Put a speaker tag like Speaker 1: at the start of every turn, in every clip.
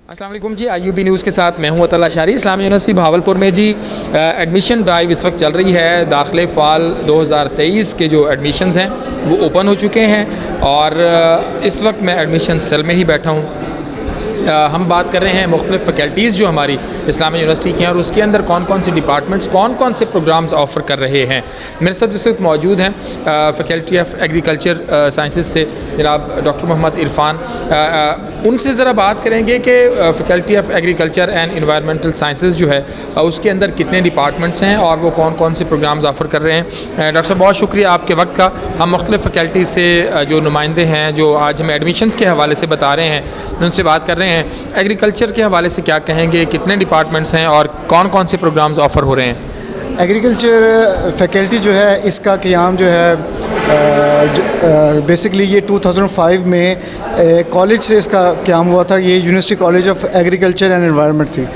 Speaker 1: अस्सलाम वालेकुम जी, IUB news के साथ मैं हूं अतल अशारी। इस्लामी यूनिवर्सिटी भावलपुर में जी एडमिशन ड्राइव इस वक्त चल रही है। दाखिले फ़ाल 2023 के जो एडमिशन्स हैं वो ओपन हो चुके हैं और इस वक्त मैं एडमिशन सेल में ही बैठा हूं। हम बात कर रहे हैं मुख्तलिफ़ फ़ैकल्टीज़ जो हमारी इस्लामी यूनिवर्सिटी की हैं और उसके अंदर कौन कौन से डिपार्टमेंट्स कौन कौन से प्रोग्राम्स ऑफ़र कर रहे हैं। मेरे साथ इस वक्त मौजूद हैं फ़ैकल्टी ऑफ एग्रीकल्चर साइंसेज से जनाब डॉक्टर मोहम्मद इरफान। उनसे ज़रा बात करेंगे कि faculty of agriculture and environmental sciences जो है उसके अंदर कितने डिपार्टमेंट्स हैं और वो कौन कौन से प्रोग्राम्स ऑफ़र कर रहे हैं। डॉक्टर साहब बहुत शुक्रिया आपके वक्त का। हम मुख्तलिफ़ फ़ैकल्टी से जो नुमाइंदे हैं जो आज हमें एडमिशन्स के हवाले से बता रहे हैं उनसे बात कर रहे हैं। एग्रीकल्चर के हवाले से क्या कहेंगे, कितने डिपार्टमेंट्स हैं और कौन कौन से प्रोग्राम्स ऑफ़र हो रहे हैं।
Speaker 2: एग्रीकल्चर फैकल्टी जो है इसका क़याम जो है बेसिकली ये 2005 में कॉलेज से इसका क़याम हुआ था। ये university college of agriculture and environment थी।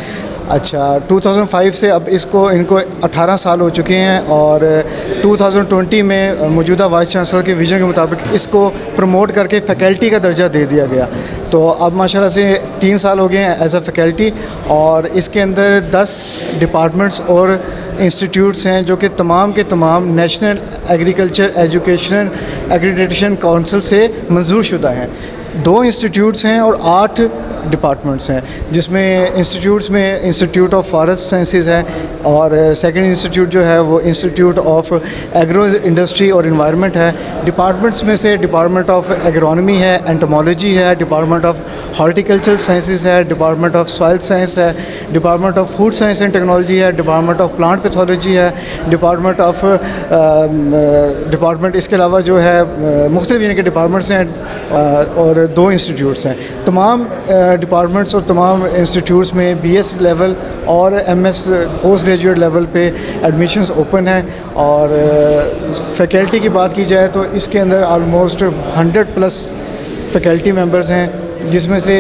Speaker 2: अच्छा 2005 से अब इनको 18 साल हो चुके हैं और 2020 में मौजूदा वाइस चांसलर के विज़न के मुताबिक इसको प्रमोट करके फ़ैकल्टी का दर्जा दे दिया गया। तो अब माशाल्लाह से 3 साल हो गए हैं एज अ फैकल्टी और इसके अंदर 10 डिपार्टमेंट्स और इंस्टीट्यूट्स हैं जो कि तमाम के तमाम national agriculture education accreditation council से मंजूर शुदा हैं। 2 इंस्टीट्यूट्स हैं और 8 डिपार्टमेंट्स हैं, जिसमें इंस्टीट्यूट्स में इंस्टीट्यूट ऑफ फॉरेस्ट साइंसेज है और सेकंड इंस्टीट्यूट जो है वो इंस्टीट्यूट ऑफ एग्रो इंडस्ट्री और इन्वायरमेंट है। डिपार्टमेंट्स में से डिपार्टमेंट ऑफ एग्रोनॉमी है, एंटोमोलॉजी है, डिपार्टमेंट ऑफ हॉर्टिकल्चरल साइंसेज है, डिपार्टमेंट ऑफ सॉइल साइंस है, department of food science and technology है, डिपार्टमेंट ऑफ प्लांट पैथोलॉजी है, डिपार्टमेंट इसके अलावा जो है मुख्तलिफ यानी कि डिपार्टमेंट्स हैं और 2 इंस्टीट्यूट्स हैं। तमाम डिपार्टमेंट्स और तमाम इंस्टीट्यूट्स में BS लेवल और MS पोस्ट ग्रेजुएट लेवल पे एडमिशन्स ओपन हैं। और फैकल्टी की बात की जाए तो इसके अंदर आलमोस्ट 100+ फैकल्टी मेंबर्स हैं, जिसमें से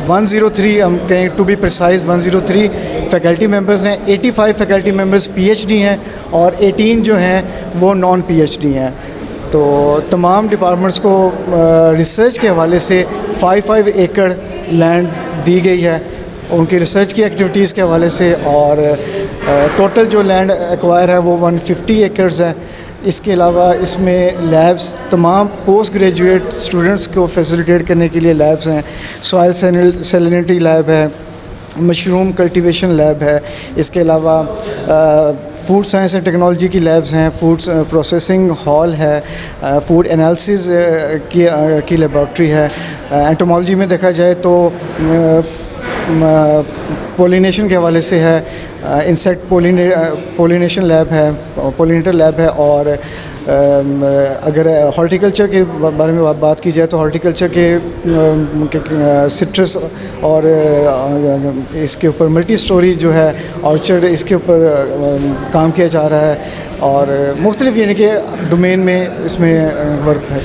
Speaker 2: 103 हम कहें to be precise 103 faculty members हैं। 85 फैकल्टी मेंबर्स PhD हैं और 18 जो हैं वो नॉन PhD हैं। तो तमाम डिपार्टमेंट्स को रिसर्च के हवाले से 5 एकड़ लैंड दी गई है उनकी रिसर्च की एक्टिविटीज़ के हवाले से और टोटल जो लैंड एक्वायर है वो 150 एकड़्स है। इसके अलावा इसमें लैब्स तमाम पोस्ट ग्रेजुएट स्टूडेंट्स को फैसिलिटेट करने के लिए लैब्स हैं। सॉइल सैलिनिटी लैब है, मशरूम कल्टीवेशन लैब है, इसके अलावा फूड साइंस एंड टेक्नोलॉजी की लैब्स हैं, फूड प्रोसेसिंग हॉल है, फूड एनालिसिस की लेबॉर्ट्री है। एंटोमोलॉजी में देखा जाए तो पोलिनेशन के हवाले से है, इंसेक्ट पोलिनेशन लैब है, पोलिनेटर लैब है। और अगर हॉर्टिकल्चर के बारे में बात की जाए तो हॉर्टिकल्चर के सिट्रस और इसके ऊपर मल्टी स्टोरी जो है ऑर्चर्ड इसके ऊपर काम किया जा रहा है और मुख्तलिफ यानी कि डोमेन में इसमें वर्क है।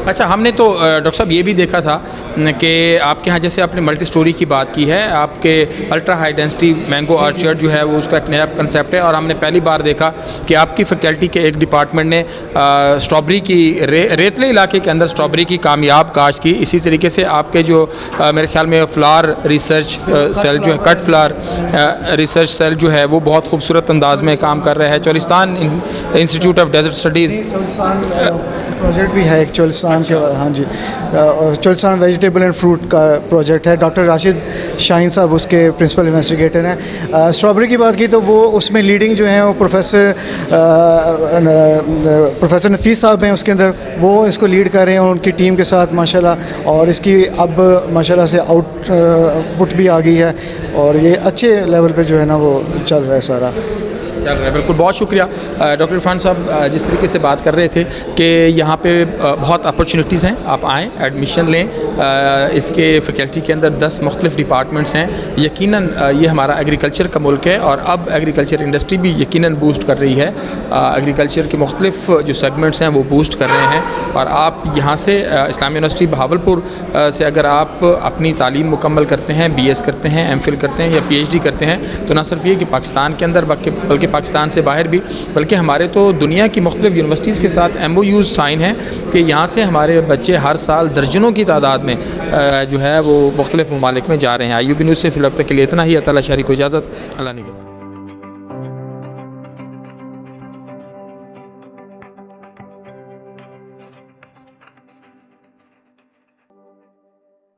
Speaker 1: अच्छा, हमने तो डॉक्टर साहब ये भी देखा था कि आपके यहाँ जैसे आपने मल्टी स्टोरी की बात की है, आपके ultra high density mango orchard जो है वो उसका एक नया कंसेप्ट है और हमने पहली बार देखा कि आपकी फैकल्टी के एक डिपार्टमेंट ने स्ट्रॉबेरी की रेतले इलाके के अंदर स्ट्रॉबेरी की कामयाब काश्त की। इसी तरीके से आपके जो मेरे ख्याल में फ्लावर रिसर्च सेल जो है, कट फ्लावर रिसर्च सेल जो है वो बहुत खूबसूरत अंदाज में काम कर रहा है। Cholistan institute of desert studies
Speaker 2: project भी है एक चोलिस्तान के, हाँ जी, चोलिस्तान वेजिटेबल एंड फ्रूट का प्रोजेक्ट है। डॉक्टर राशिद शाहीन साहब उसके प्रिंसिपल इन्वेस्टिगेटर हैं। स्ट्रॉबेरी की बात की तो वो उसमें लीडिंग जो है वो प्रोफेसर नफीस साहब हैं उसके अंदर, वो इसको लीड कर रहे हैं उनकी टीम के साथ माशाल्लाह। और इसकी अब माशाल्लाह से आउटपुट भी आ गई है और ये अच्छे लेवल पे जो है ना वो चल रहा है सारा।
Speaker 1: चल रहा है, बिल्कुल। बहुत शुक्रिया डॉक्टर इरफान साहब, जिस तरीके से बात कर रहे थे कि यहाँ पे बहुत अपॉर्चुनिटीज़ हैं, आप आएँ एडमिशन लें। इसके फ़ैकल्टी के अंदर 10 मुख्तलिफ़ डिपार्टमेंट्स हैं। यकीनन ये हमारा एग्रीकल्चर का मुल्क है और अब एग्रीकल्चर इंडस्ट्री भी यकीनन बूस्ट कर रही है। एग्रीकल्चर के मुख्तलिफ़ जो सेगमेंट्स हैं वो बूस्ट कर रहे हैं और आप यहाँ से इस्लामी यूनिवर्सिटी भावलपुर से अगर आप अपनी तालीम मुकम्मल करते हैं, BS करते हैं, MPhil करते हैं या PhD करते हैं तो न सिर्फ ये कि पाकिस्तान के अंदर बल्कि پاکستان سے باہر بھی بلکہ ہمارے تو دنیا کی مختلف یونیورسٹیز کے ساتھ MOUs سائن ہیں کہ یہاں سے ہمارے بچے ہر سال درجنوں کی تعداد میں جو ہے وہ مختلف ممالک میں جا رہے ہیں. IUB نیوز سے فی الوقت کے لیے اتنا ہی. اللہ شہری کو اجازت. اللہ نگہبان.